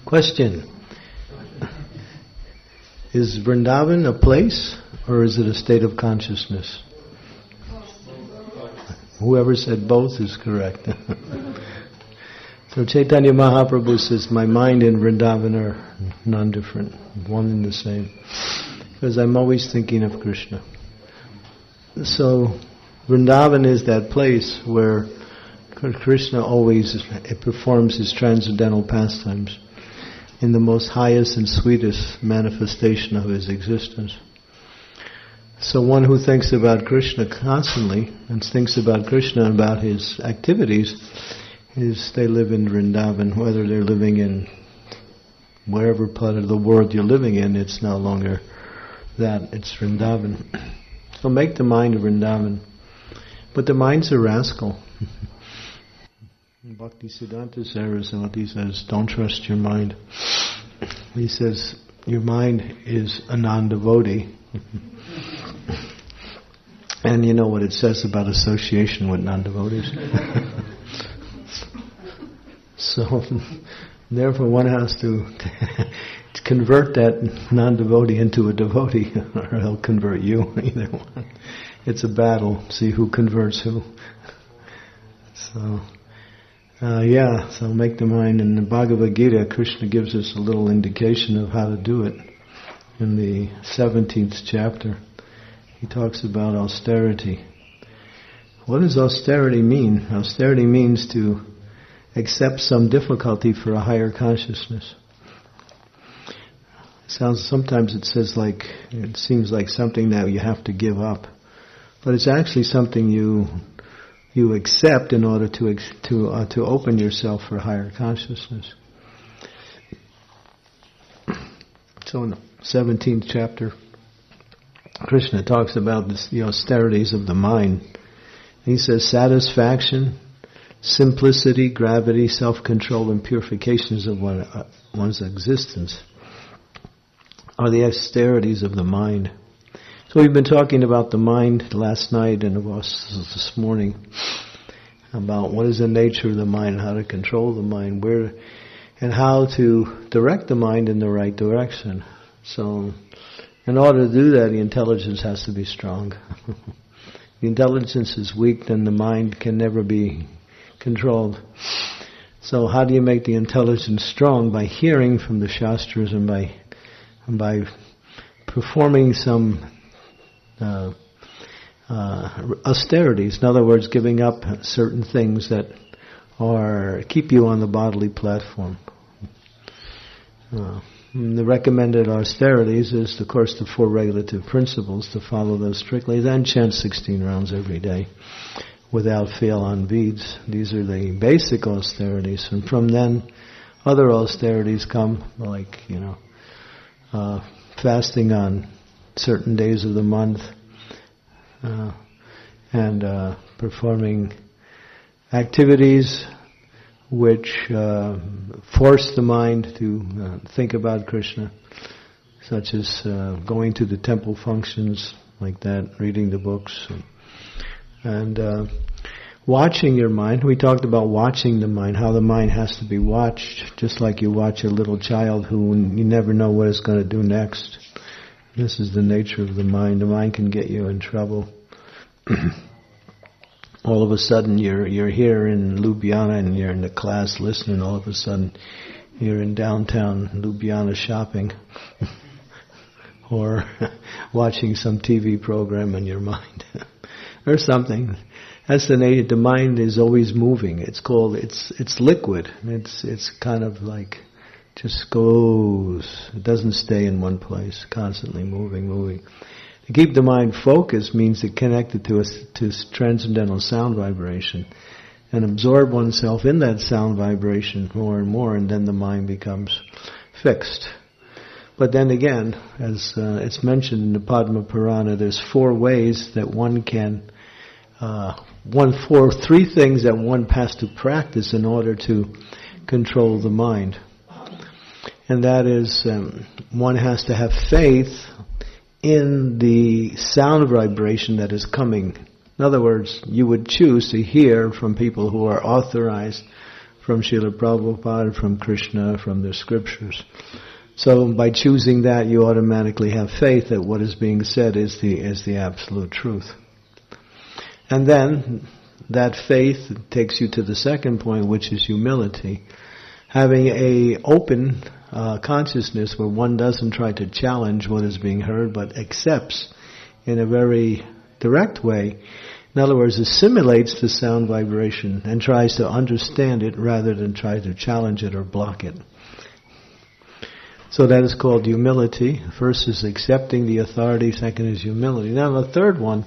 Question. Is Vrindavan a place or is it a state of consciousness? Whoever said both is correct. So Chaitanya Mahaprabhu says, my mind and Vrindavan are non-different, one and the same. Because I'm always thinking of Krishna. So Vrindavan is that place where Krishna always performs his transcendental pastimes in the most highest and sweetest manifestation of his existence. So one who thinks about Krishna constantly and thinks about Krishna and about his activities, they live in Vrindavan. Whether they're living in wherever part of the world you're living in, it's no longer that, it's Vrindavan. So make the mind of Vrindavan. But the mind's a rascal. Bhakti Siddhanta Saraswati says, don't trust your mind. He says, your mind is a non-devotee. And you know what it says about association with non-devotees. So, therefore one has to convert that non-devotee into a devotee, or he'll convert you, either one. It's a battle, see who converts who. So, so make the mind. In the Bhagavad Gita, Krishna gives us a little indication of how to do it. In the 17th chapter, he talks about austerity. What does austerity mean? Austerity means to accept some difficulty for a higher consciousness. Sometimes it seems like something that you have to give up, but it's actually something you accept in order to open yourself for higher consciousness. So in the 17th chapter, Krishna talks about the austerities of the mind. He says satisfaction, simplicity, gravity, self-control, and purifications of one's existence are the austerities of the mind. So we've been talking about the mind last night and this morning, about what is the nature of the mind, how to control the mind, and how to direct the mind in the right direction. So, in order to do that, the intelligence has to be strong. If the intelligence is weak, then the mind can never be controlled. So how do you make the intelligence strong? By hearing from the Shastras and by performing some austerities. In other words, giving up certain things that keep you on the bodily platform. The recommended austerities is, of course, the 4 regulative principles, to follow those strictly, then chant 16 rounds every day without fail on beads. These are the basic austerities, and from then other austerities come, like fasting on certain days of the month, and performing activities which force the mind to think about Krishna, such as going to the temple functions like that, reading the books, and watching your mind. We talked about watching the mind, how the mind has to be watched, just like you watch a little child who you never know what it's going to do next. This is the nature of the mind. The mind can get you in trouble. All of a sudden you're here in Ljubljana and you're in the class listening. All of a sudden you're in downtown Ljubljana shopping or watching some TV program in your mind or something. That's the nature. The mind is always moving. It's liquid. It's kind of like just goes. It doesn't stay in one place. Constantly moving. To keep the mind focused means to connect it to transcendental sound vibration and absorb oneself in that sound vibration more and more, and then the mind becomes fixed. But then again, as it's mentioned in the Padma Purana, there's 4 ways that one can, 3 things that one has to practice in order to control the mind. And that is, one has to have faith in the sound vibration that is coming. In other words, you would choose to hear from people who are authorized from Srila Prabhupada, from Krishna, from the scriptures. So by choosing that, you automatically have faith that what is being said is the absolute truth. And then that faith takes you to the second point, which is humility. Having a open consciousness where one doesn't try to challenge what is being heard, but accepts in a very direct way. In other words, assimilates the sound vibration and tries to understand it rather than try to challenge it or block it. So that is called humility. First is accepting the authority, second is humility. Now the third one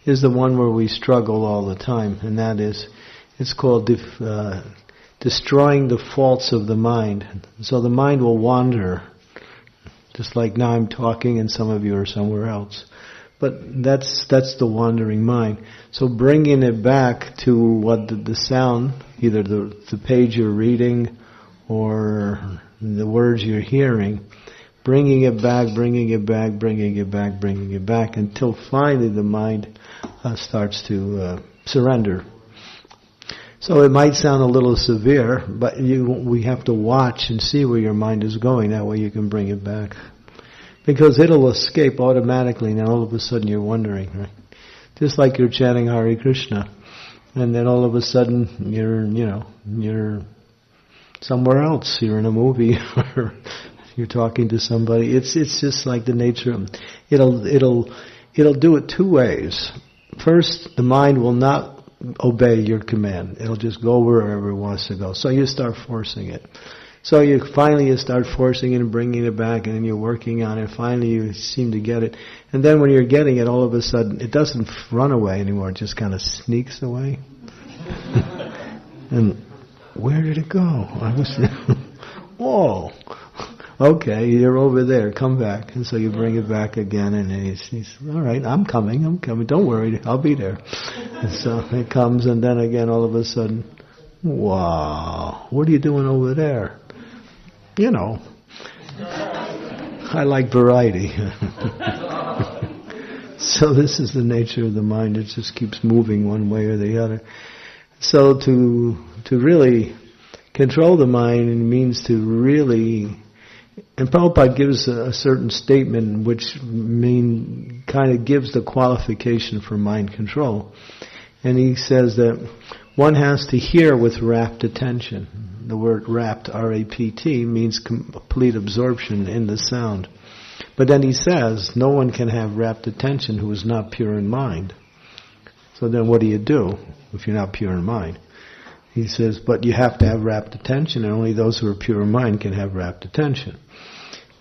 is the one where we struggle all the time, and that is, it's called destroying the faults of the mind. So the mind will wander, just like now I'm talking and some of you are somewhere else. But that's the wandering mind. So bringing it back to what the sound, either the page you're reading or the words you're hearing, bringing it back until finally the mind starts to surrender. So it might sound a little severe, but we have to watch and see where your mind is going. That way you can bring it back. Because it'll escape automatically, and then all of a sudden you're wondering, right? Just like you're chanting Hare Krishna, and then all of a sudden you're somewhere else. You're in a movie, or you're talking to somebody. It's just like the nature. It'll do it two ways. First, the mind will not obey your command. It'll just go wherever it wants to go. So you start forcing it. So you start forcing it and bringing it back, and then you're working on it. Finally you seem to get it. And then when you're getting it, all of a sudden, it doesn't run away anymore. It just kind of sneaks away. And where did it go? I was, whoa. Okay, you're over there. Come back. And so you bring it back again, and he's all right, I'm coming. Don't worry, I'll be there. And so it comes, and then again, all of a sudden, wow, what are you doing over there? You know, I like variety. So this is the nature of the mind. It just keeps moving one way or the other. So to really control the mind means to really, and Prabhupada gives a certain statement which kind of gives the qualification for mind control. And he says that one has to hear with rapt attention. The word rapt, R-A-P-T, means complete absorption in the sound. But then he says, no one can have rapt attention who is not pure in mind. So then what do you do if you're not pure in mind? He says, but you have to have rapt attention, and only those who are pure in mind can have rapt attention.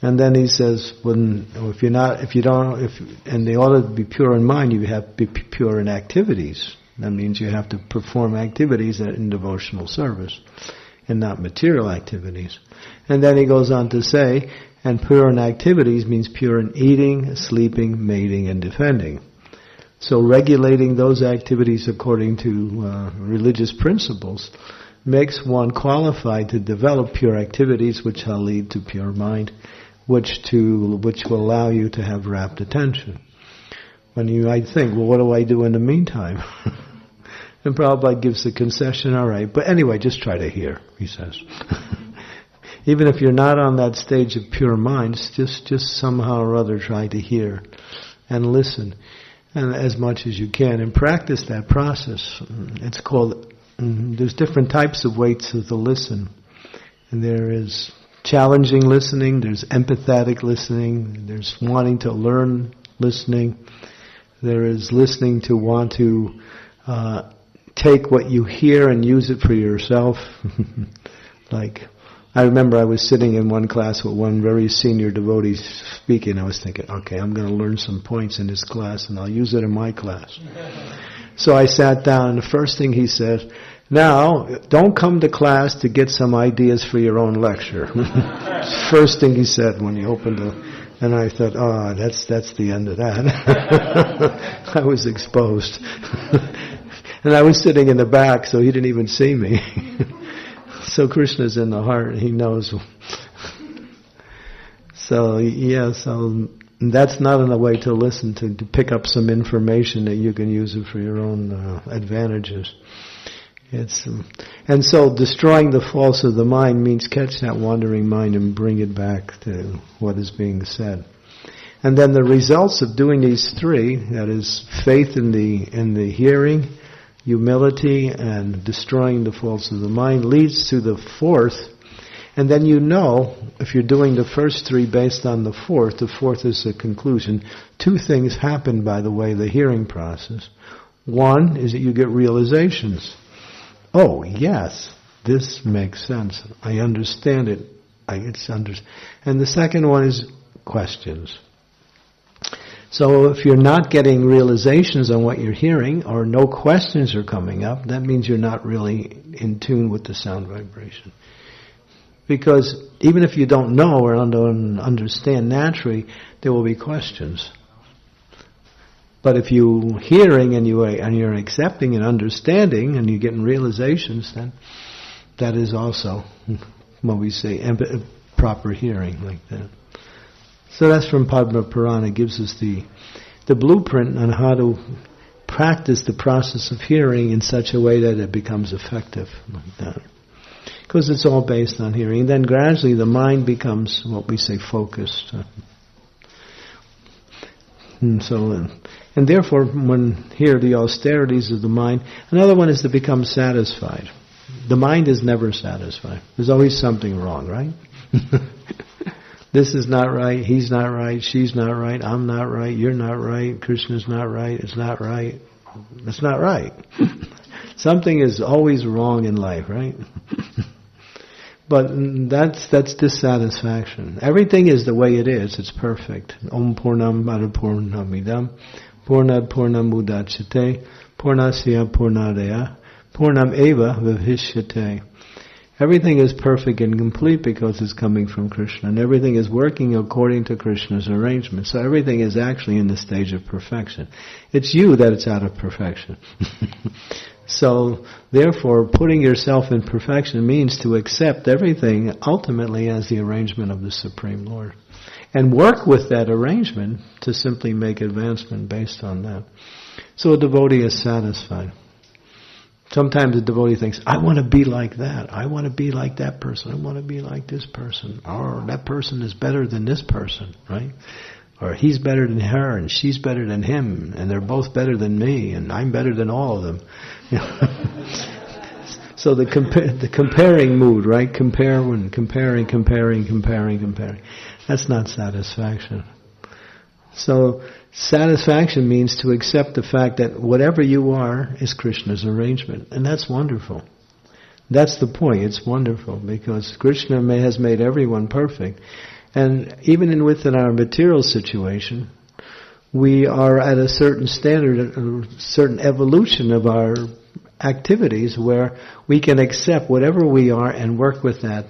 And then he says, and they ought to be pure in mind, you have to be pure in activities. That means you have to perform activities in devotional service, and not material activities. And then he goes on to say, and pure in activities means pure in eating, sleeping, mating, and defending. So regulating those activities according to religious principles makes one qualified to develop pure activities which shall lead to pure mind, which will allow you to have rapt attention. When you might think, well, what do I do in the meantime? And Prabhupada gives the concession, all right. But anyway, just try to hear, he says. Even if you're not on that stage of pure minds, just somehow or other try to hear and listen, and as much as you can, and practice that process. It's called, there's different types of ways to listen. And there is challenging listening, there's empathetic listening, there's wanting to learn listening, there is listening to want to take what you hear and use it for yourself. Like, I remember I was sitting in one class with one very senior devotee speaking. I was thinking, okay, I'm going to learn some points in this class and I'll use it in my class. So I sat down, and the first thing he said, now, don't come to class to get some ideas for your own lecture. First thing he said when he opened and I thought, oh, that's the end of that. I was exposed. And I was sitting in the back, so he didn't even see me. So Krishna's in the heart, he knows. So that's not a way to listen, to pick up some information that you can use it for your own advantages. And so destroying the false of the mind means catch that wandering mind and bring it back to what is being said. And then the results of doing these three, that is faith in the hearing, humility, and destroying the false of the mind, leads to the fourth. And then you know, if you're doing the first three based on the fourth is the conclusion. Two things happen, by the way, the hearing process. One is that you get realizations. Oh, yes, this makes sense. I understand it. And the second one is questions. So if you're not getting realizations on what you're hearing, or no questions are coming up, that means you're not really in tune with the sound vibration. Because even if you don't know or don't understand naturally, there will be questions. But if you're hearing and you're accepting and understanding and you're getting realizations, then that is also what we say proper hearing, like that. So that's from Padma Purana. It gives us the blueprint on how to practice the process of hearing in such a way that it becomes effective, like that. Because it's all based on hearing. And then gradually the mind becomes what we say focused. And therefore, when here the austerities of the mind, another one is to become satisfied. The mind is never satisfied. There's always something wrong, right? This is not right, he's not right, she's not right, I'm not right, you're not right, Krishna's not right, it's not right. It's not right. Something is always wrong in life, right? But that's dissatisfaction. Everything is the way it is. It's perfect. Om Purnam Parapurnamidam Purnad Purnamudachyate Purnasya Purnadaya Purnam Eva Vivishyate. Everything is perfect and complete because it's coming from Krishna, and everything is working according to Krishna's arrangement. So everything is actually in the stage of perfection. It's you that it's out of perfection. So, therefore, putting yourself in perfection means to accept everything ultimately as the arrangement of the Supreme Lord. And work with that arrangement to simply make advancement based on that. So a devotee is satisfied. Sometimes a devotee thinks, I want to be like that. I want to be like that person. I want to be like this person. Or that person is better than this person, right? Or he's better than her, and she's better than him, and they're both better than me, and I'm better than all of them. So the comparing mood, right? Comparing. That's not satisfaction. So satisfaction means to accept the fact that whatever you are is Krishna's arrangement, and that's wonderful. That's the point. It's wonderful because Krishna has made everyone perfect. And even within our material situation, we are at a certain standard, a certain evolution of our activities where we can accept whatever we are and work with that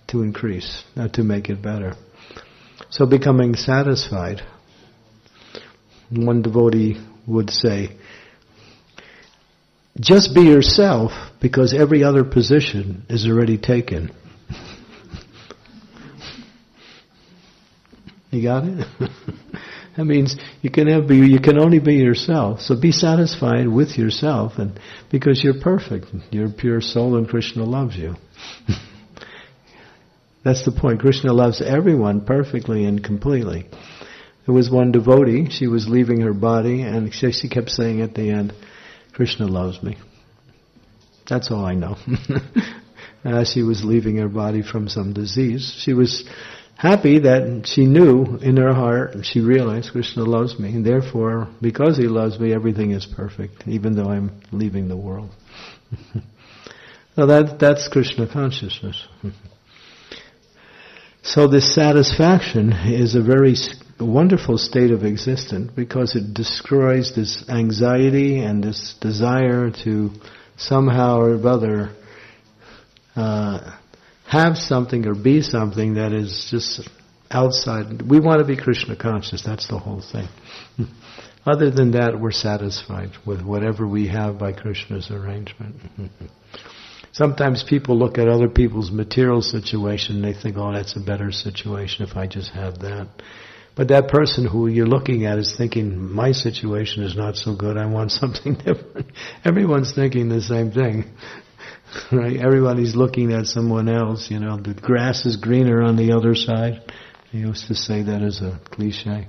to increase, to make it better. So becoming satisfied. One devotee would say, just be yourself because every other position is already taken. You got it? That means you can only be yourself. So be satisfied with yourself, and because you're perfect, you're a pure soul, and Krishna loves you. That's the point. Krishna loves everyone perfectly and completely. There was one devotee. She was leaving her body, and she kept saying at the end, "Krishna loves me." That's all I know. As she was leaving her body from some disease, she was happy that she knew in her heart, and she realized Krishna loves me, and therefore, because he loves me, everything is perfect, even though I'm leaving the world. So that's Krishna consciousness. So this satisfaction is a very wonderful state of existence because it destroys this anxiety and this desire to somehow or other have something or be something that is just outside. We want to be Krishna conscious, that's the whole thing. Other than that, we're satisfied with whatever we have by Krishna's arrangement. Sometimes people look at other people's material situation and they think, oh, that's a better situation if I just have that. But that person who you're looking at is thinking, my situation is not so good, I want something different. Everyone's thinking the same thing. Right? Everybody's looking at someone else, the grass is greener on the other side. They used to say that as a cliche.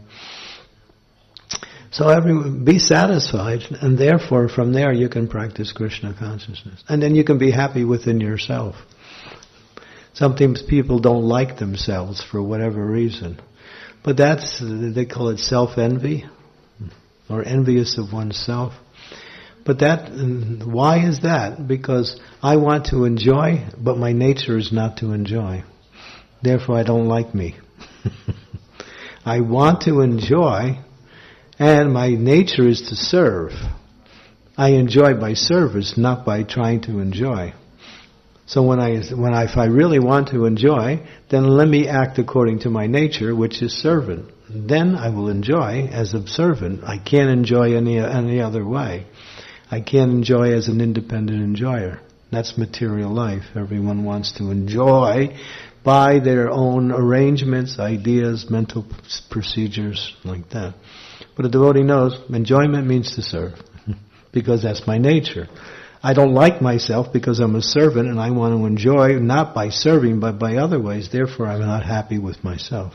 So be satisfied, and therefore from there you can practice Krishna consciousness. And then you can be happy within yourself. Sometimes people don't like themselves for whatever reason. But they call it self-envy, or envious of oneself. But why is that? Because I want to enjoy, but my nature is not to enjoy. Therefore I don't like me. I want to enjoy, and my nature is to serve. I enjoy by service, not by trying to enjoy. So if I really want to enjoy, then let me act according to my nature, which is servant. Then I will enjoy as a servant. I can't enjoy any other way. I can't enjoy as an independent enjoyer. That's material life. Everyone wants to enjoy by their own arrangements, ideas, mental procedures, like that. But a devotee knows enjoyment means to serve, because that's my nature. I don't like myself because I'm a servant and I want to enjoy, not by serving, but by other ways. Therefore, I'm not happy with myself.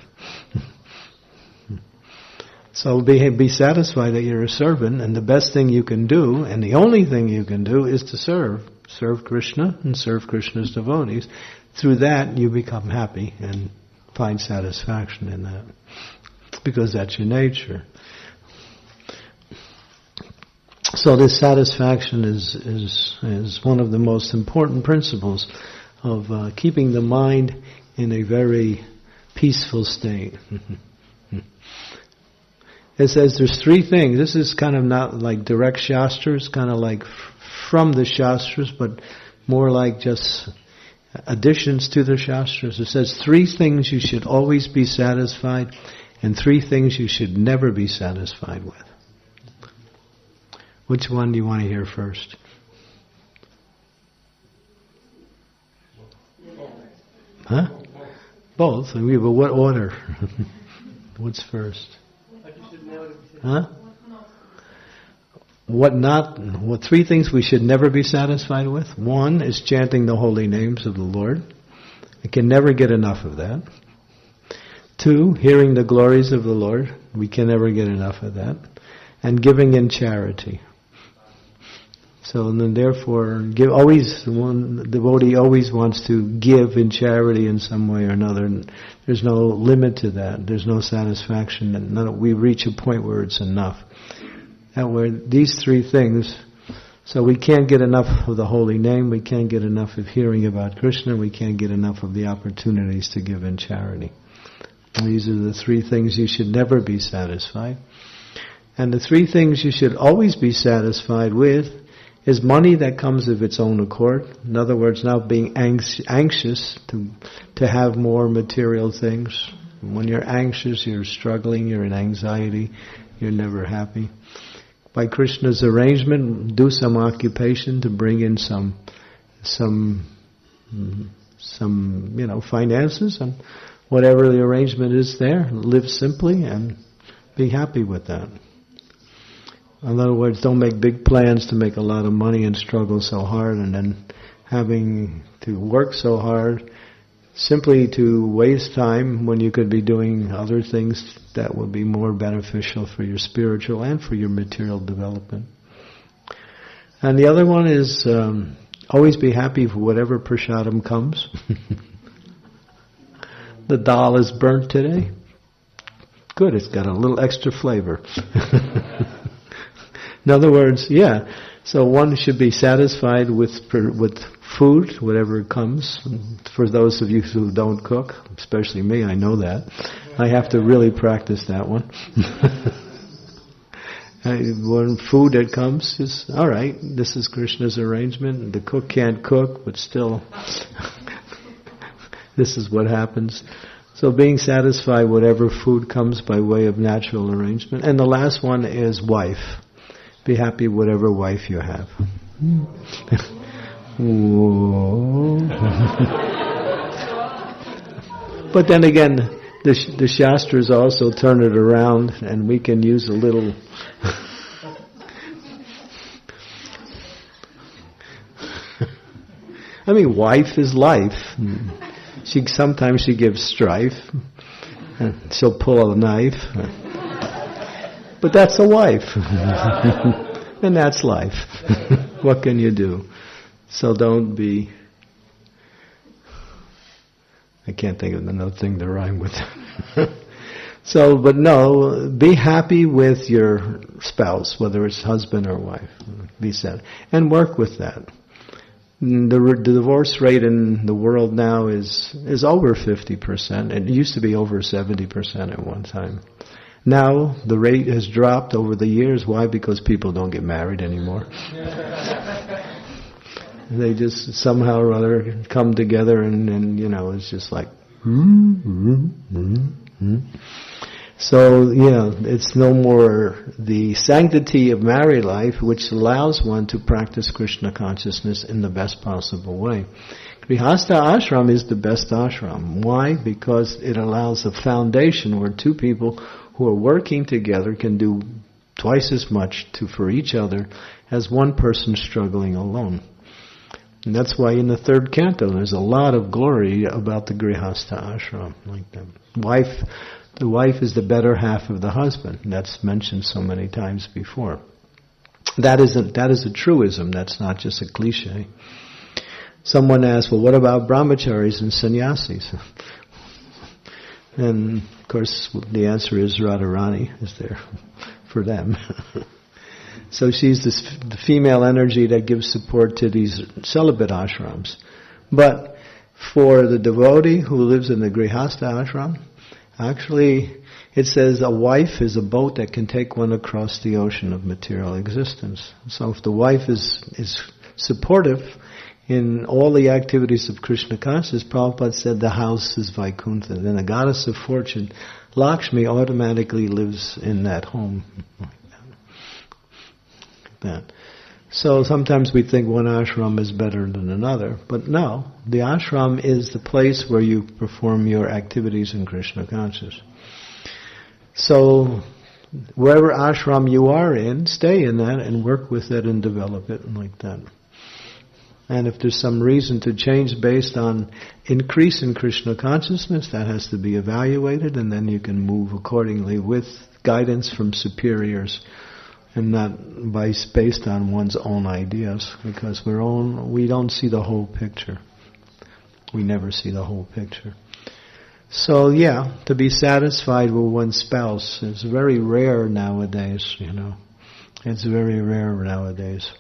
So be satisfied that you're a servant, and the best thing you can do, and the only thing you can do, is to serve. Serve Krishna and serve Krishna's devotees. Through that, you become happy and find satisfaction in that, because that's your nature. So this satisfaction is one of the most important principles of keeping the mind in a very peaceful state. It says there's three things. This is kind of not like direct Shastras, kind of like from the Shastras, but more like just additions to the Shastras. It says 3 things you should always be satisfied, and 3 things you should never be satisfied with. Which one do you want to hear first? Huh? Both. But what order? What's first? Huh? What 3 things we should never be satisfied with? 1 is chanting the holy names of the Lord. I can never get enough of that. 2, hearing the glories of the Lord. We can never get enough of that. And giving in charity. So then therefore, the devotee always wants to give in charity in some way or another. And there's no limit to that. There's no satisfaction. And we reach a point where it's enough. And where these 3 things, so we can't get enough of the holy name, we can't get enough of hearing about Krishna, we can't get enough of the opportunities to give in charity. And these are the 3 things you should never be satisfied. And the 3 things you should always be satisfied with is money that comes of its own accord. In other words, not being anxious to have more material things. When you're anxious, you're struggling, you're in anxiety, you're never happy. By Krishna's arrangement, do some occupation to bring in some finances, and whatever the arrangement is there, live simply and be happy with that. In other words, don't make big plans to make a lot of money and struggle so hard, and then having to work so hard simply to waste time when you could be doing other things that would be more beneficial for your spiritual and for your material development. And the other one is always be happy for whatever prasadam comes. The dal is burnt today. Good, it's got a little extra flavor. In other words, so one should be satisfied with food, whatever comes. For those of you who don't cook, especially me, I know that. I have to really practice that one. When food that comes is, alright, this is Krishna's arrangement. The cook can't cook, but still, this is what happens. So being satisfied whatever food comes by way of natural arrangement. And the last one is wife. Be happy whatever wife you have. But then again, the Shastras also turn it around, and we can use a little I mean, wife is life. Sometimes she gives strife. She'll pull a knife. But that's a wife. And that's life. What can you do? So don't be... I can't think of another thing to rhyme with. But no, be happy with your spouse, whether it's husband or wife. Be sad. And work with that. The divorce rate in the world now is over 50%. It used to be over 70% at one time. Now the rate has dropped over the years. Why? Because people don't get married anymore. They just somehow or other come together and it's just like... So, it's no more the sanctity of married life, which allows one to practice Krishna consciousness in the best possible way. Grihastha ashram is the best ashram. Why? Because it allows a foundation where two people who are working together can do twice as much for each other as one person struggling alone. And that's why in the third canto there's a lot of glory about the Grihastha ashram. Like the wife is the better half of the husband. That's mentioned so many times before. That is a truism. That's not just a cliche. Someone asked, well, what about brahmacharis and sannyasis? And of course the answer is Radharani is there for them. So she's the female energy that gives support to these celibate ashrams. But for the devotee who lives in the Grihastha ashram, actually it says a wife is a boat that can take one across the ocean of material existence. So if the wife is supportive in all the activities of Krishna consciousness, Prabhupada said the house is Vaikuntha. Then the goddess of fortune, Lakshmi, automatically lives in that home. That. So sometimes we think one ashram is better than another, but no, the ashram is the place where you perform your activities in Krishna consciousness. So wherever ashram you are in, stay in that and work with it and develop it and like that. And if there's some reason to change based on increase in Krishna consciousness, that has to be evaluated, and then you can move accordingly with guidance from superiors. And not based on one's own ideas, because we don't see the whole picture. We never see the whole picture. So to be satisfied with one's spouse is very rare nowadays, It's very rare nowadays.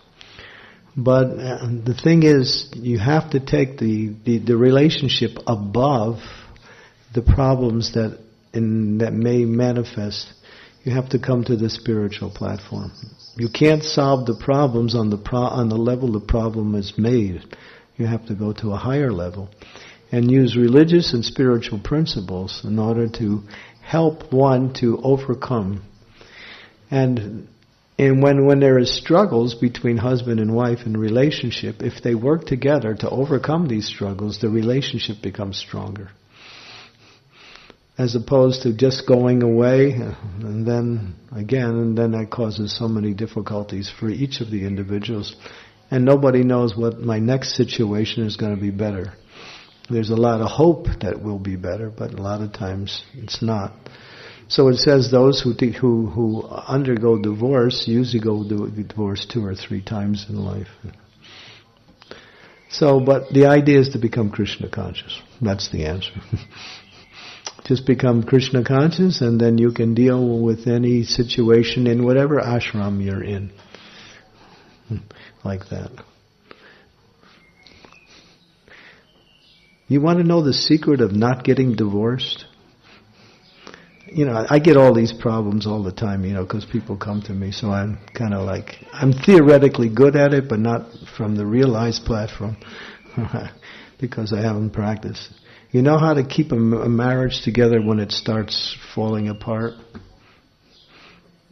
But the thing is, you have to take the relationship above the problems that may manifest. You have to come to the spiritual platform. You can't solve the problems on the level the problem is made. You have to go to a higher level and use religious and spiritual principles in order to help one to overcome. And when there is struggles between husband and wife in relationship, if they work together to overcome these struggles, the relationship becomes stronger. As opposed to just going away and then that causes so many difficulties for each of the individuals. And nobody knows what my next situation is going to be better. There's a lot of hope that it will be better, but a lot of times it's not. So it says those who undergo divorce usually go divorce 2 or 3 times in life. So, but the idea is to become Krishna conscious. That's the answer. Just become Krishna conscious, and then you can deal with any situation in whatever ashram you're in. Like that. You want to know the secret of not getting divorced? I get all these problems all the time, because people come to me, so I'm kind of like, I'm theoretically good at it, but not from the realized platform, because I haven't practiced. You know how to keep a marriage together when it starts falling apart?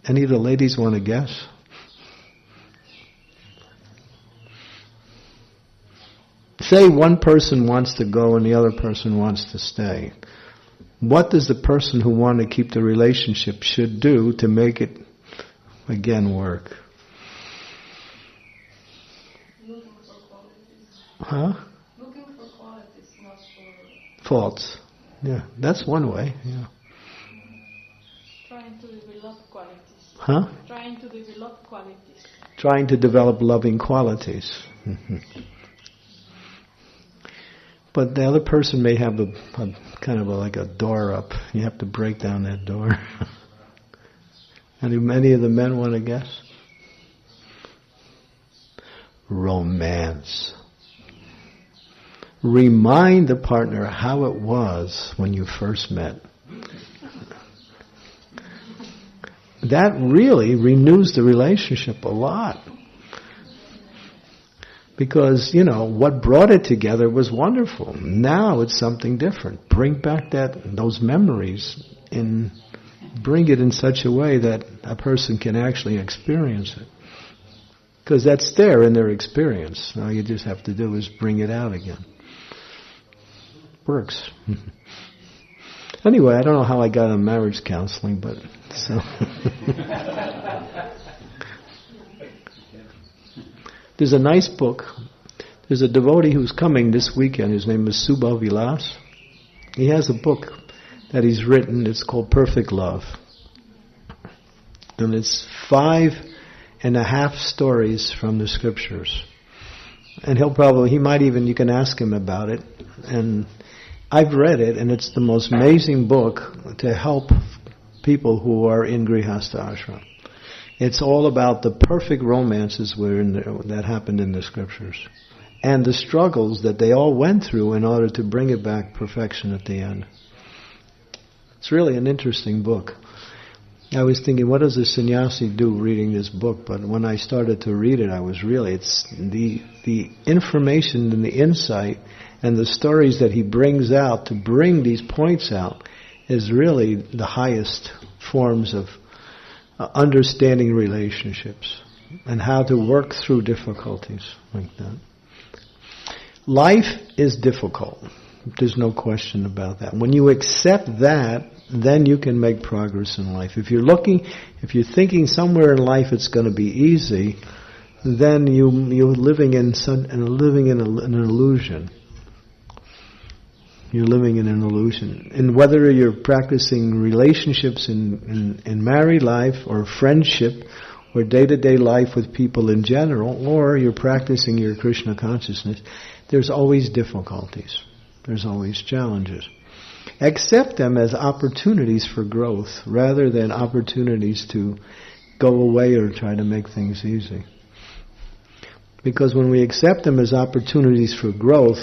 Any of the ladies want to guess? Say one person wants to go and the other person wants to stay. What does the person who wants to keep the relationship should do to make it, again, work? Huh? faults. Yeah, that's one way. Yeah. Trying to develop qualities. Huh? Trying to develop qualities. Trying to develop loving qualities. But the other person may have a kind of like a door up. You have to break down that door. Any of the men want to guess? Romance. Remind the partner how it was when you first met. That really renews the relationship a lot. Because, what brought it together was wonderful. Now it's something different. Bring back those memories and bring it in such a way that a person can actually experience it. Because that's there in their experience. All you just have to do is bring it out again. Works. Anyway, I don't know how I got on marriage counseling, but so... There's a nice book. There's a devotee who's coming this weekend. His name is Subha Vilas. He has a book that he's written. It's called Perfect Love. And it's 5.5 stories from the scriptures. And you can ask him about it. And I've read it, and it's the most amazing book to help people who are in Grihastha Ashram. It's all about the perfect romances that happened in the scriptures. And the struggles that they all went through in order to bring it back perfection at the end. It's really an interesting book. I was thinking, what does a sannyasi do reading this book? But when I started to read it, it's the information and the insight and the stories that he brings out to bring these points out is really the highest forms of understanding relationships and how to work through difficulties like that. Life is difficult. There's no question about that. When you accept that, then you can make progress in life. If you're thinking somewhere in life it's going to be easy, then you're living in an illusion. You're living in an illusion. And whether you're practicing relationships in married life or friendship or day-to-day life with people in general, or you're practicing your Krishna consciousness, there's always difficulties. There's always challenges. Accept them as opportunities for growth rather than opportunities to go away or try to make things easy. Because when we accept them as opportunities for growth,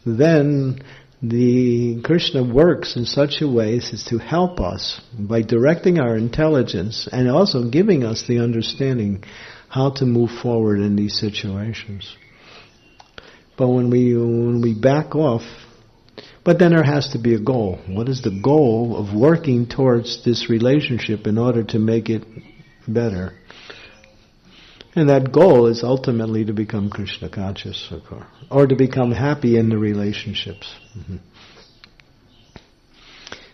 then the Krishna works in such a way as to help us by directing our intelligence and also giving us the understanding how to move forward in these situations. But when we back off, but then there has to be a goal. What is the goal of working towards this relationship in order to make it better? And that goal is ultimately to become Krishna conscious, of course, or to become happy in the relationships. Mm-hmm.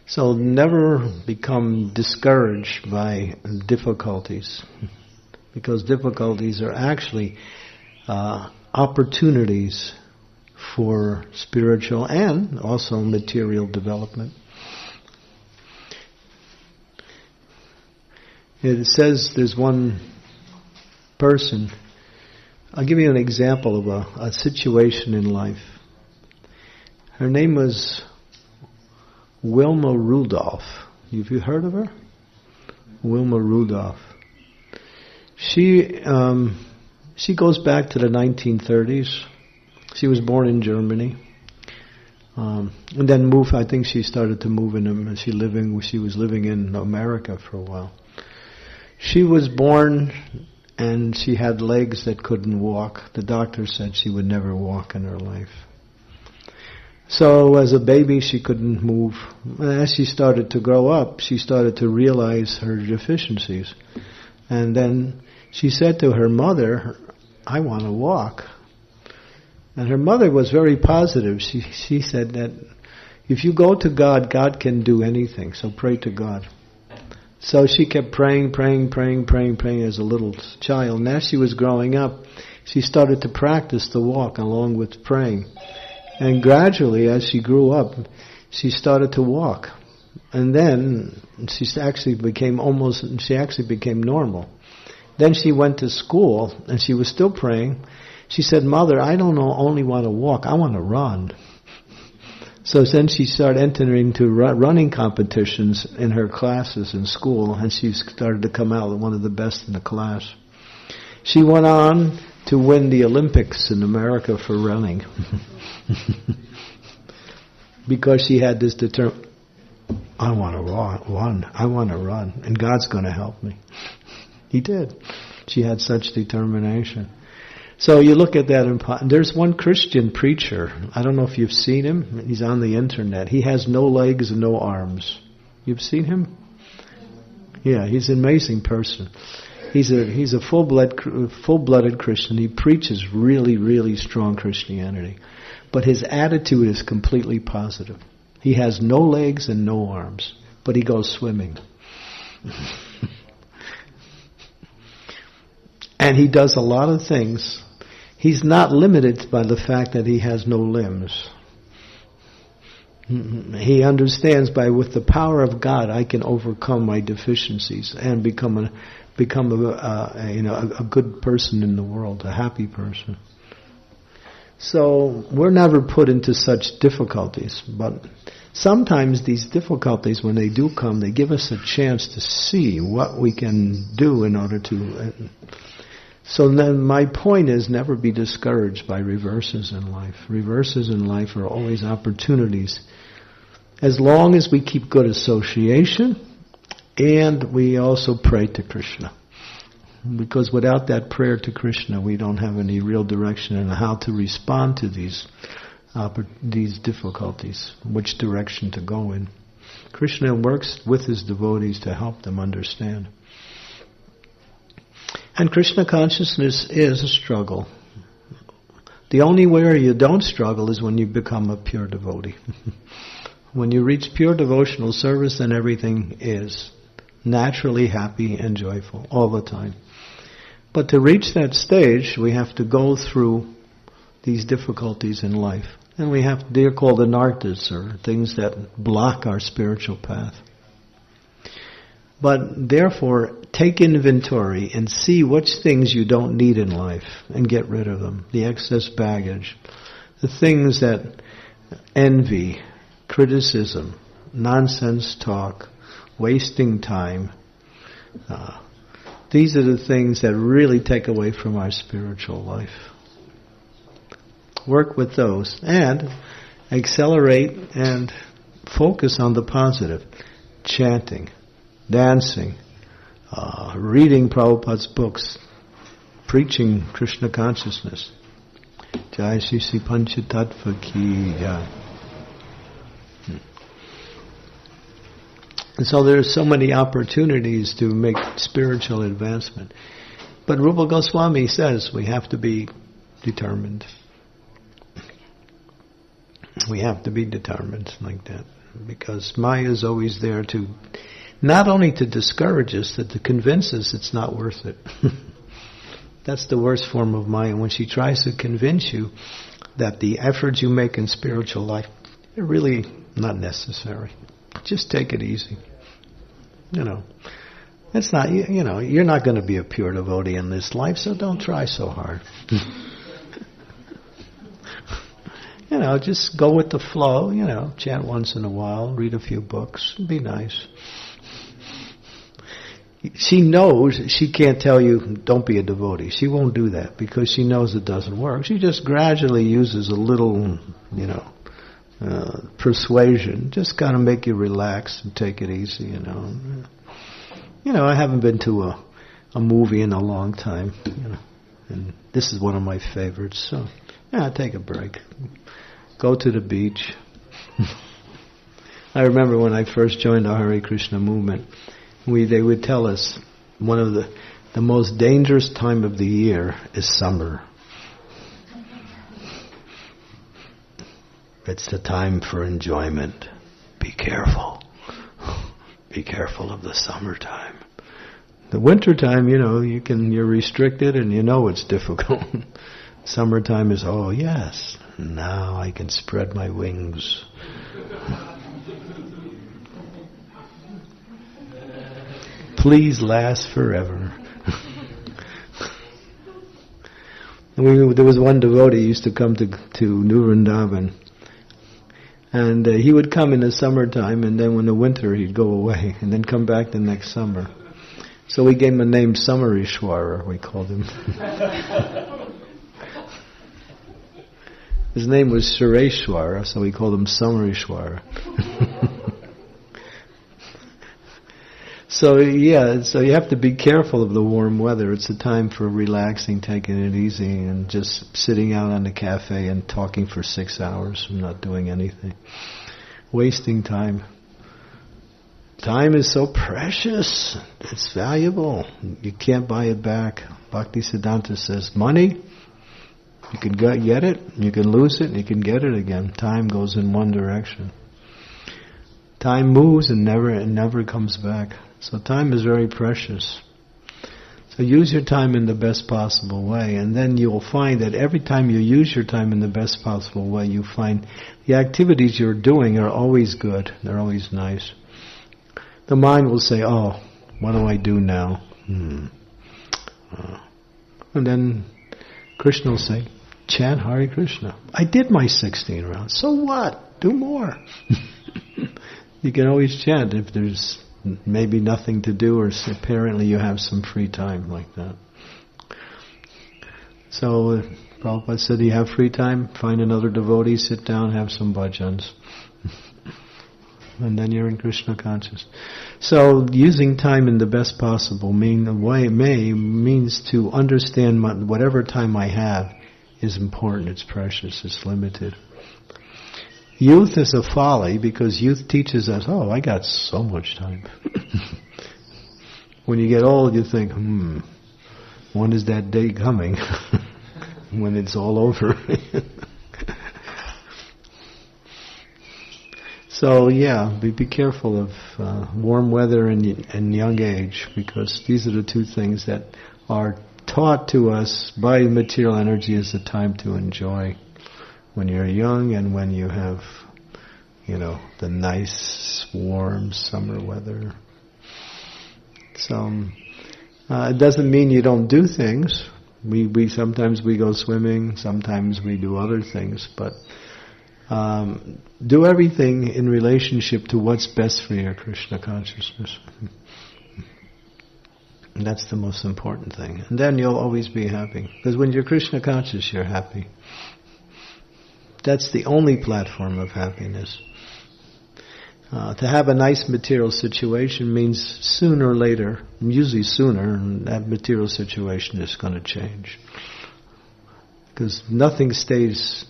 So never become discouraged by difficulties, because difficulties are actually opportunities for spiritual and also material development. It says there's one person. I'll give you an example of a situation in life. Her name was Wilma Rudolph. Have you heard of her? Wilma Rudolph. She goes back to the 1930s. She was born in Germany, and then moved. I think she started to move in. She was living in America for a while. She was born, and she had legs that couldn't walk. The doctor said she would never walk in her life. So as a baby, she couldn't move. As she started to grow up, she started to realize her deficiencies, and then she said to her mother, "I want to walk." And her mother was very positive. She said that if you go to God, God can do anything, so pray to God. So she kept praying as a little child. And as she was growing up, she started to practice the walk along with praying. And gradually, as she grew up, she started to walk. And then she actually became normal. Then she went to school, and she was still praying. She said, "Mother, I don't only want to walk, I want to run." So then she started entering into running competitions in her classes in school, and she started to come out one of the best in the class. She went on to win the Olympics in America for running. Because she had this I want to run, and God's going to help me. He did. She had such determination. So you look at that, and there's one Christian preacher. I don't know if you've seen him. He's on the internet. He has no legs and no arms. You've seen him? Yeah, he's an amazing person. He's a full-blooded Christian. He preaches really, really strong Christianity. But his attitude is completely positive. He has no legs and no arms, but he goes swimming. And he does a lot of things. He's not limited by the fact that he has no limbs. He understands with the power of God, I can overcome my deficiencies and become a good person in the world, a happy person. So we're never put into such difficulties, but sometimes these difficulties, when they do come, they give us a chance to see what we can do in order to. So then my point is, never be discouraged by reverses in life. Reverses in life are always opportunities. As long as we keep good association, and we also pray to Krishna. Because without that prayer to Krishna, we don't have any real direction in how to respond to these difficulties, which direction to go in. Krishna works with his devotees to help them understand. And Krishna consciousness is a struggle. The only way you don't struggle is when you become a pure devotee. When you reach pure devotional service, then everything is naturally happy and joyful all the time. But to reach that stage, we have to go through these difficulties in life. And they're called anarthas, or things that block our spiritual path. But therefore, take inventory and see which things you don't need in life and get rid of them. The excess baggage, the things that envy, criticism, nonsense talk, wasting time. These are the things that really take away from our spiritual life. Work with those and accelerate and focus on the positive. Chanting, dancing, reading Prabhupada's books, preaching Krishna consciousness. Jai Shri Sri Panchatattva Ki Jai. And so there are so many opportunities to make spiritual advancement. But Rupa Goswami says we have to be determined. We have to be determined like that. Because Maya is always there to, not only to discourage us, but to convince us it's not worth it. That's the worst form of Maya, when she tries to convince you that the efforts you make in spiritual life are really not necessary. Just take it easy. It's not, you're not going to be a pure devotee in this life, so don't try so hard. Just go with the flow, chant once in a while, read a few books, be nice. She knows she can't tell you, don't be a devotee. She won't do that because she knows it doesn't work. She just gradually uses a little, persuasion, just kind of make you relax and take it easy, I haven't been to a movie in a long time, and this is one of my favorites, so take a break. Go to the beach. I remember when I first joined the Hare Krishna movement, they would tell us one of the most dangerous time of the year is summer. It's the time for enjoyment. Be careful. Be careful of the summertime. The wintertime, you're restricted and it's difficult. Summertime is, oh yes, now I can spread my wings. Please last forever. There was one devotee who used to come to New Vrindavan. And he would come in the summertime, and then when the winter he'd go away, and then come back the next summer. So we gave him a name, Samarishwara, we called him. His name was Sureshwara, so we called him Samarishwara. So you have to be careful of the warm weather. It's a time for relaxing, taking it easy, and just sitting out on the cafe and talking for 6 hours and not doing anything. Wasting time. Time is so precious. It's valuable. You can't buy it back. Bhaktisiddhanta says, money, you can get it, you can lose it, and you can get it again. Time goes in one direction. Time moves and never comes back. So time is very precious. So use your time in the best possible way, and then you'll find that every time you use your time in the best possible way, you find the activities you're doing are always good. They're always nice. The mind will say, oh, what do I do now? And then Krishna will say, chant Hare Krishna. I did my 16 rounds. So what? Do more. You can always chant if there's maybe nothing to do, or apparently you have some free time like that. So Prabhupada said, you have free time, find another devotee, sit down, have some bhajans. And then you're in Krishna conscious. So using time in the best possible means to understand whatever time I have is important, it's precious, it's limited. Youth is a folly because youth teaches us, oh, I got so much time. When you get old, you think, when is that day coming? When it's all over. So be careful of warm weather and young age, because these are the two things that are taught to us by material energy as a time to enjoy. When you're young and when you have, the nice, warm summer weather. So, it doesn't mean you don't do things. We sometimes we go swimming, sometimes we do other things, but do everything in relationship to what's best for your Krishna consciousness. And that's the most important thing. And then you'll always be happy. Because when you're Krishna conscious, you're happy. That's the only platform of happiness. To have a nice material situation means sooner or later, usually sooner, that material situation is going to change. Because nothing stays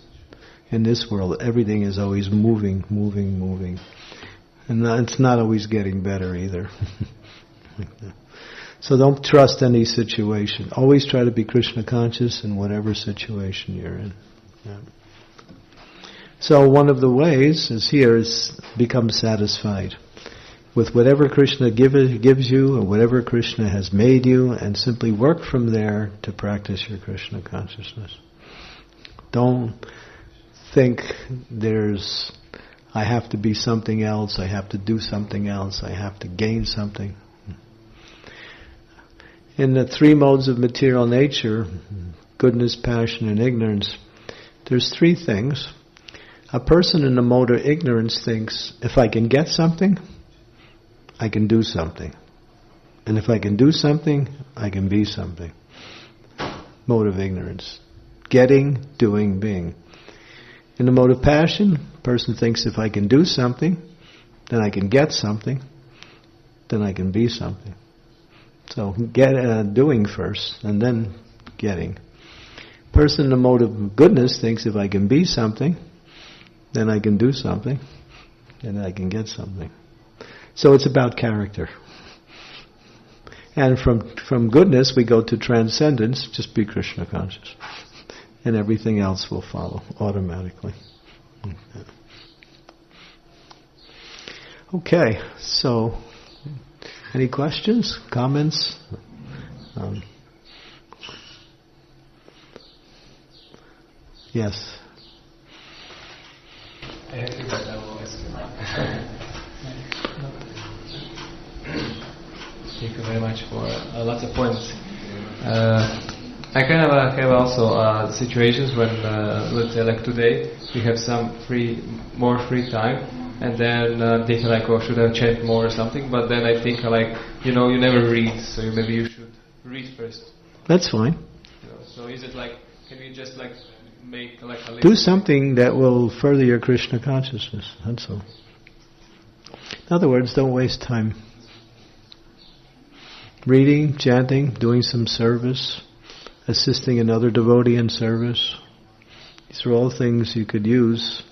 in this world. Everything is always moving. And it's not always getting better either. So don't trust any situation. Always try to be Krishna conscious in whatever situation you're in. Yeah. So one of the ways is become satisfied with whatever Krishna gives you or whatever Krishna has made you, and simply work from there to practice your Krishna consciousness. Don't think I have to be something else, I have to do something else, I have to gain something. In the three modes of material nature, goodness, passion, and ignorance, there's three things. A person in the mode of ignorance thinks, if I can get something, I can do something. And if I can do something, I can be something. Mode of ignorance. Getting, doing, being. In the mode of passion, a person thinks, if I can do something, then I can get something, then I can be something. So doing first, and then getting. Person in the mode of goodness thinks, if I can be something, then I can do something, and I can get something. So it's about character. And from goodness we go to transcendence, just be Krishna conscious. And everything else will follow automatically. Okay, so any questions, comments? Yes. Thank you very much for lots of points. I kind of have also situations when, let's say, like today, we have some more free time, and then think like, oh, should I chant more or something? But then I think like, you never read, so maybe you should read first. That's fine. So is it like, can we just like make like a list? Do something that will further your Krishna consciousness. That's all. In other words, don't waste time. Reading, chanting, doing some service, assisting another devotee in service. These are all things you could use.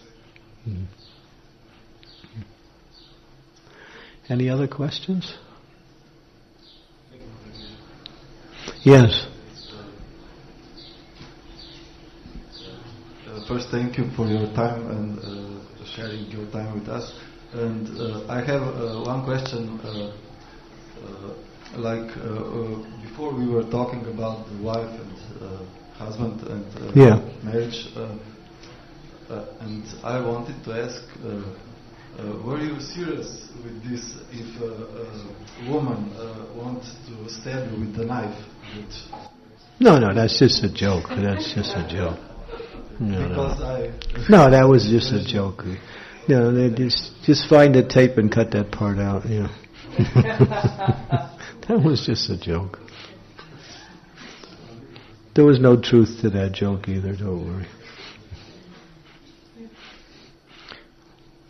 Any other questions? Yes. First, thank you for your time and sharing your time with us. And I have one question. Before we were talking about the wife and husband and marriage, and I wanted to ask, were you serious with this? If a woman wants to stab you with a knife? No, that's just a joke. That's just a joke. No, that was just a joke. They just find the tape and cut that part out. That was just a joke. There was no truth to that joke either, don't worry.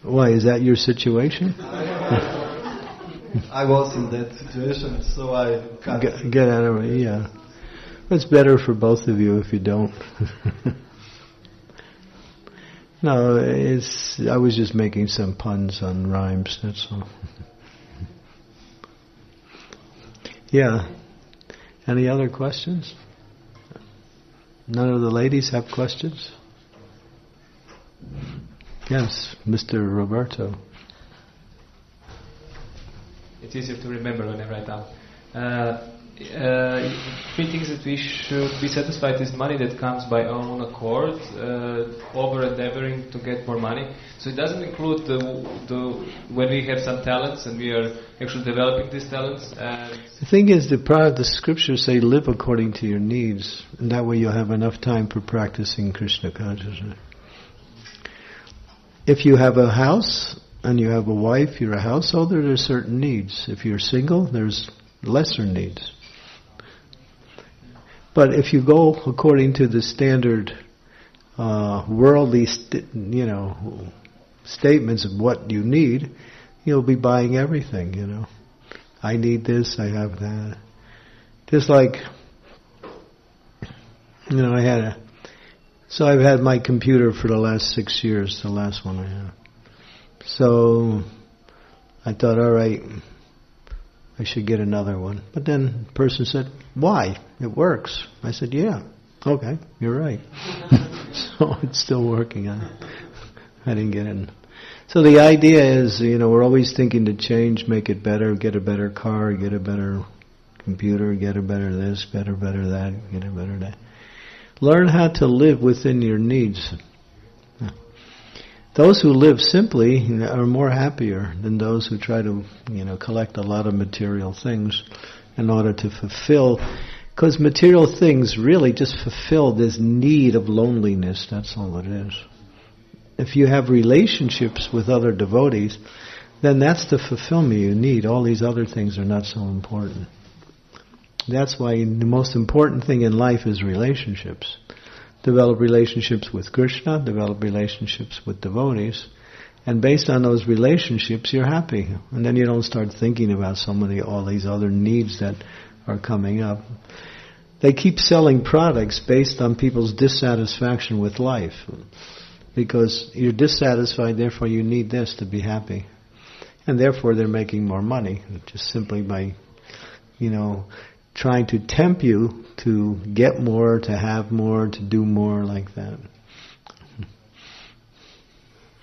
Why, is that your situation? I was in that situation, so I cut. Get out of it, yeah. It's better for both of you if you don't. No, I was just making some puns on rhymes, that's all. Yeah. Any other questions? None of the ladies have questions? Yes, Mr. Roberto. It's easier to remember when I write down. Three things that we should be satisfied is money that comes by our own accord, over endeavoring to get more money. So it doesn't include the when we have some talents and we are actually developing these talents. The thing is, the scriptures say live according to your needs, and that way you'll have enough time for practicing Krishna consciousness. If you have a house and you have a wife, you're a householder, there's certain needs. If you're single, there's lesser needs. But if you go according to the standard worldly, statements of what you need, you'll be buying everything. I need this, I have that. Just like, I've had my computer for the last 6 years, the last one I had. So I thought, all right, I should get another one. But then the person said, why? It works. I said, yeah, okay, you're right. So it's still working. I didn't get in. So the idea is, we're always thinking to change, make it better, get a better car, get a better computer, get a better this, better that, get a better that. Learn how to live within your needs. Those who live simply are more happier than those who try to, collect a lot of material things in order to fulfill. Because material things really just fulfill this need of loneliness. That's all it is. If you have relationships with other devotees, then that's the fulfillment you need. All these other things are not so important. That's why the most important thing in life is relationships. Develop relationships with Krishna, develop relationships with devotees, and based on those relationships, you're happy. And then you don't start thinking about all these other needs that are coming up. They keep selling products based on people's dissatisfaction with life. Because you're dissatisfied, therefore you need this to be happy. And therefore they're making more money, just simply by, trying to tempt you to get more, to have more, to do more, like that.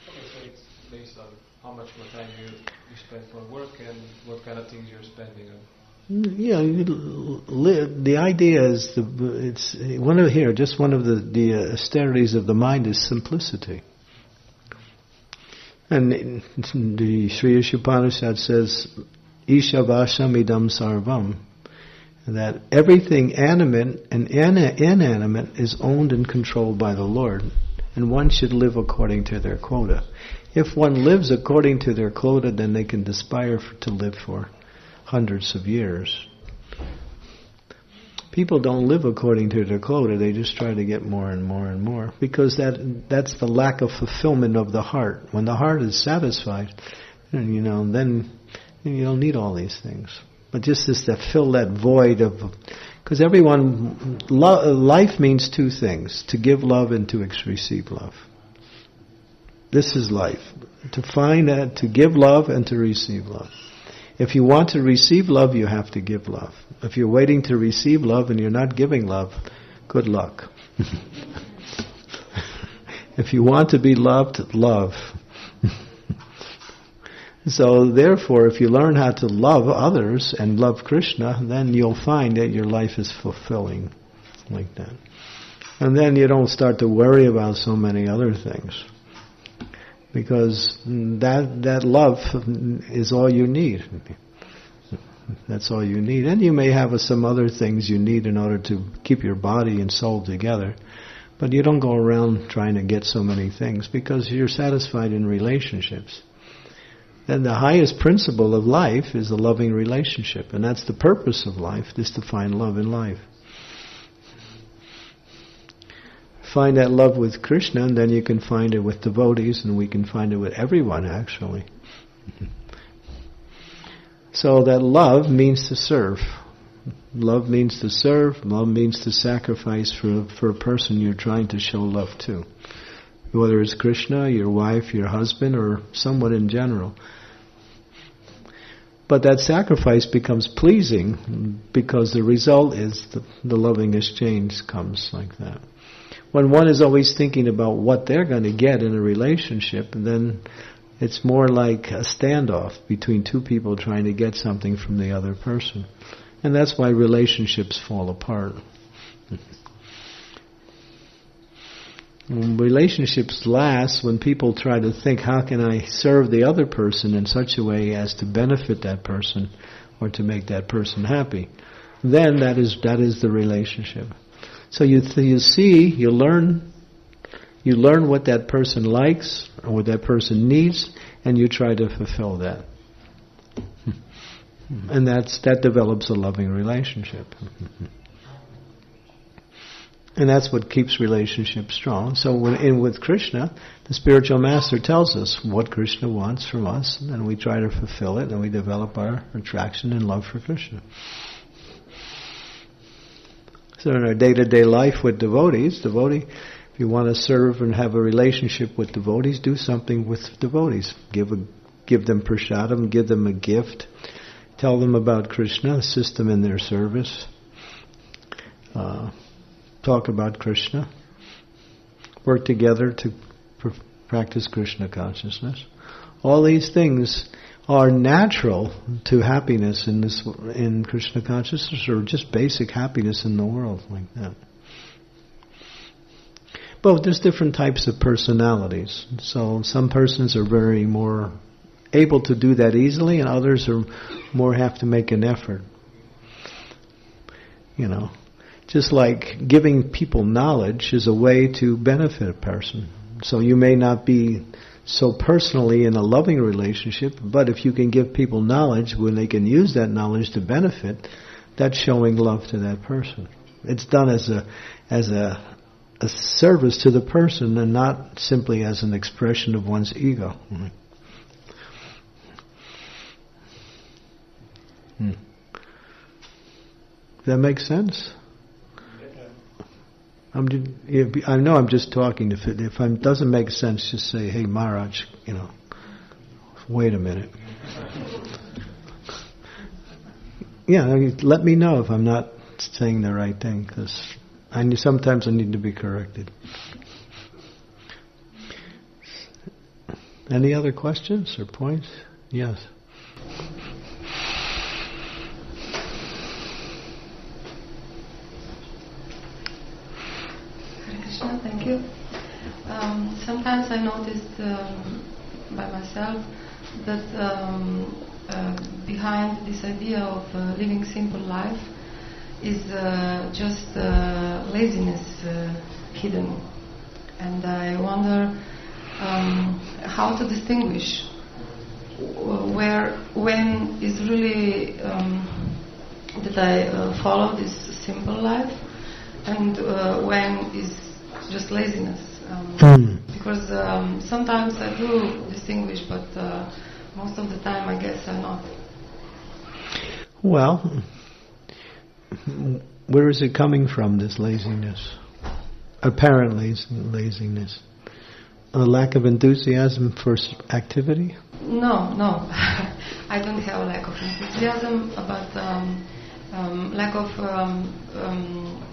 Okay, so it's based on how much more time you spend for work and what kind of things you're spending on. Yeah, the idea is one of the austerities of the mind is simplicity. And the Sri Ishopanishad says, Ishavasham idam sarvam. That everything animate and inanimate is owned and controlled by the Lord. And one should live according to their quota. If one lives according to their quota, then they can aspire to live for hundreds of years. People don't live according to their quota, they just try to get more and more and more. Because that's the lack of fulfillment of the heart. When the heart is satisfied, then you don't need all these things. But just is to fill that void of... Because life means two things: to give love and to receive love. This is life. To give love and to receive love. If you want to receive love, you have to give love. If you're waiting to receive love and you're not giving love, good luck. If you want to be loved, love. So therefore, if you learn how to love others and love Krishna, then you'll find that your life is fulfilling like that. And then you don't start to worry about so many other things. Because that love is all you need. That's all you need. And you may have some other things you need in order to keep your body and soul together. But you don't go around trying to get so many things because you're satisfied in relationships. And the highest principle of life is a loving relationship. And that's the purpose of life, is to find love in life. Find that love with Krishna, and then you can find it with devotees, and we can find it with everyone, actually. So that love means to serve. Love means to serve. Love means to sacrifice for a person you're trying to show love to. Whether it's Krishna, your wife, your husband, or someone in general. But that sacrifice becomes pleasing because the result is the loving exchange comes like that. When one is always thinking about what they're going to get in a relationship, then it's more like a standoff between two people trying to get something from the other person. And that's why relationships fall apart. Relationships last when people try to think, how can I serve the other person in such a way as to benefit that person or to make that person happy. Then that is the relationship. So you learn what that person likes or what that person needs, and you try to fulfill that. And that develops a loving relationship. And that's what keeps relationships strong. So with Krishna, the spiritual master tells us what Krishna wants from us, and we try to fulfill it, and we develop our attraction and love for Krishna. So in our day-to-day life with devotees, if you want to serve and have a relationship with devotees, do something with devotees. Give them prasadam, give them a gift, tell them about Krishna, assist them in their service. Talk about Krishna, work together to practice Krishna consciousness. All these things are natural to happiness in Krishna consciousness, or just basic happiness in the world like that. But there's different types of personalities. So some persons are very more able to do that easily, and others are more have to make an effort. Just like giving people knowledge is a way to benefit a person. So you may not be so personally in a loving relationship, but if you can give people knowledge when they can use that knowledge to benefit, that's showing love to that person. It's done as a service to the person and not simply as an expression of one's ego. Does that make sense? I know I'm just talking. If it doesn't make sense, just say, "Hey, Maharaj, wait a minute." Yeah, let me know if I'm not saying the right thing, because sometimes I need to be corrected. Any other questions or points? Yes. Thank you. Sometimes I noticed by myself that behind this idea of living simple life is just laziness hidden. And I wonder how to distinguish when is really that I follow this simple life, and when is just laziness. Because sometimes I do distinguish, but most of the time I guess I'm not. Well, where is it coming from, this laziness? Apparent laziness. A lack of enthusiasm for activity? No. I don't have a lack of enthusiasm, but lack of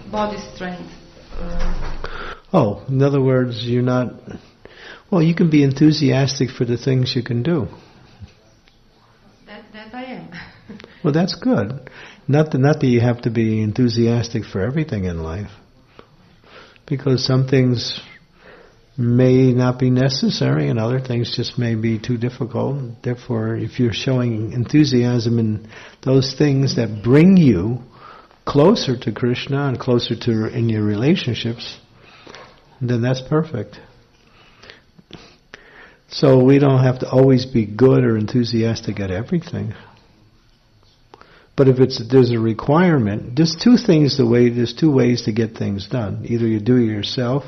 body strength. In other words, you're not... Well, you can be enthusiastic for the things you can do. That I am. Well, that's good. Not that you have to be enthusiastic for everything in life. Because some things may not be necessary and other things just may be too difficult. Therefore, if you're showing enthusiasm in those things that bring you closer to Krishna and closer to in your relationships, then that's perfect. So we don't have to always be good or enthusiastic at everything. But if there's a requirement, there's two ways to get things done. Either you do it yourself,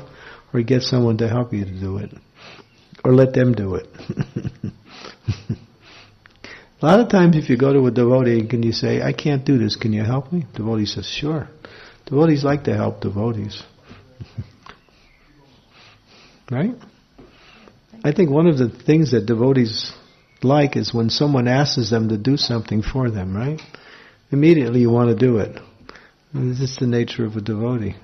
or you get someone to help you to do it. Or let them do it. A lot of times if you go to a devotee, can you say, I can't do this, can you help me? Devotee says, sure. Devotees like to help devotees. Right? I think one of the things that devotees like is when someone asks them to do something for them, right? Immediately you want to do it. This is the nature of a devotee.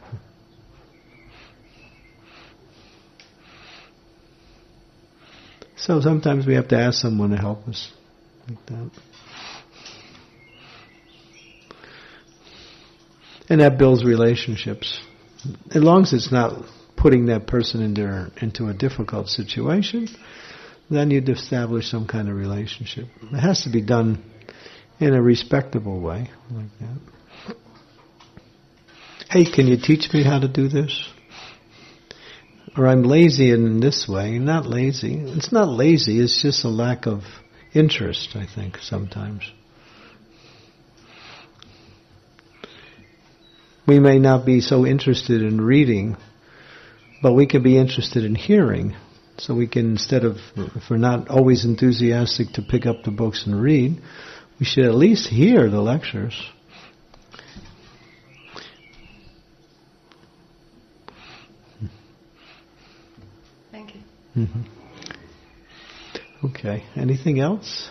So sometimes we have to ask someone to help us like that. And that builds relationships. As long as it's not putting that person into a difficult situation, then you'd establish some kind of relationship. It has to be done in a respectable way, like that. Hey, can you teach me how to do this? Or I'm lazy in this way. Not lazy. It's not lazy, it's just a lack of interest, I think, sometimes. We may not be so interested in reading, but we can be interested in hearing. So we can, if we're not always enthusiastic to pick up the books and read, we should at least hear the lectures. Thank you. Mm-hmm. Okay. Anything else?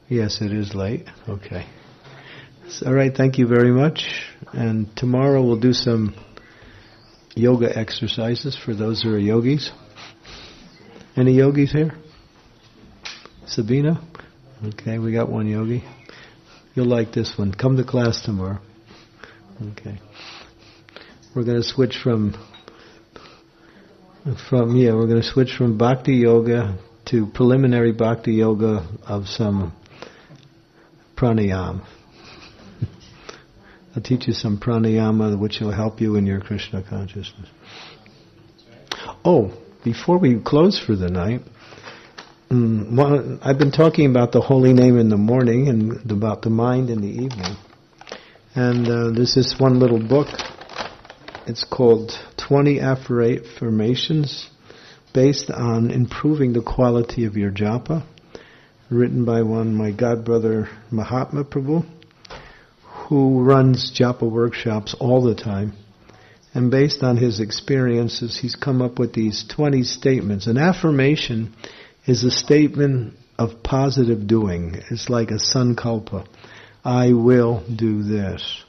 Yes, it is late. Okay. All right, thank you very much. And tomorrow we'll do some yoga exercises for those who are yogis. Any yogis here? Sabina? Okay, we got one yogi. You'll like this one. Come to class tomorrow. Okay. We're going to switch from bhakti yoga to preliminary bhakti yoga of some pranayama. I'll teach you some pranayama which will help you in your Krishna consciousness. Oh, before we close for the night, I've been talking about the holy name in the morning and about the mind in the evening. And there's this one little book. It's called 20 Affirmations based on improving the quality of your japa, written by my godbrother Mahatma Prabhu, who runs japa workshops all the time. And based on his experiences, he's come up with these 20 statements. An affirmation is a statement of positive doing. It's like a sankalpa. I will do this.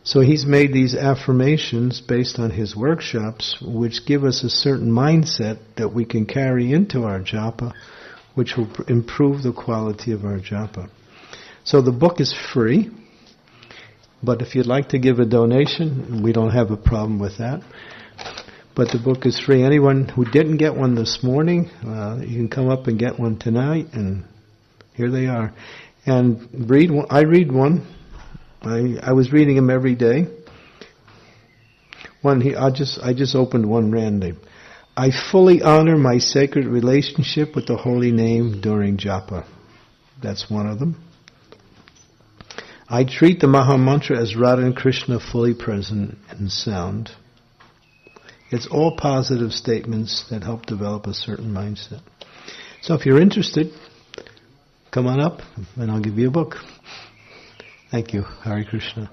So he's made these affirmations based on his workshops, which give us a certain mindset that we can carry into our japa, which will improve the quality of our japa. So the book is free, but if you'd like to give a donation, we don't have a problem with that. But the book is free. Anyone who didn't get one this morning, you can come up and get one tonight, and here they are. And read one. I read one. I was reading them every day. One I just opened one randomly. I fully honor my sacred relationship with the holy name during japa. That's one of them. I treat the Maha Mantra as Radha and Krishna fully present in sound. It's all positive statements that help develop a certain mindset. So if you're interested, come on up and I'll give you a book. Thank you. Hare Krishna.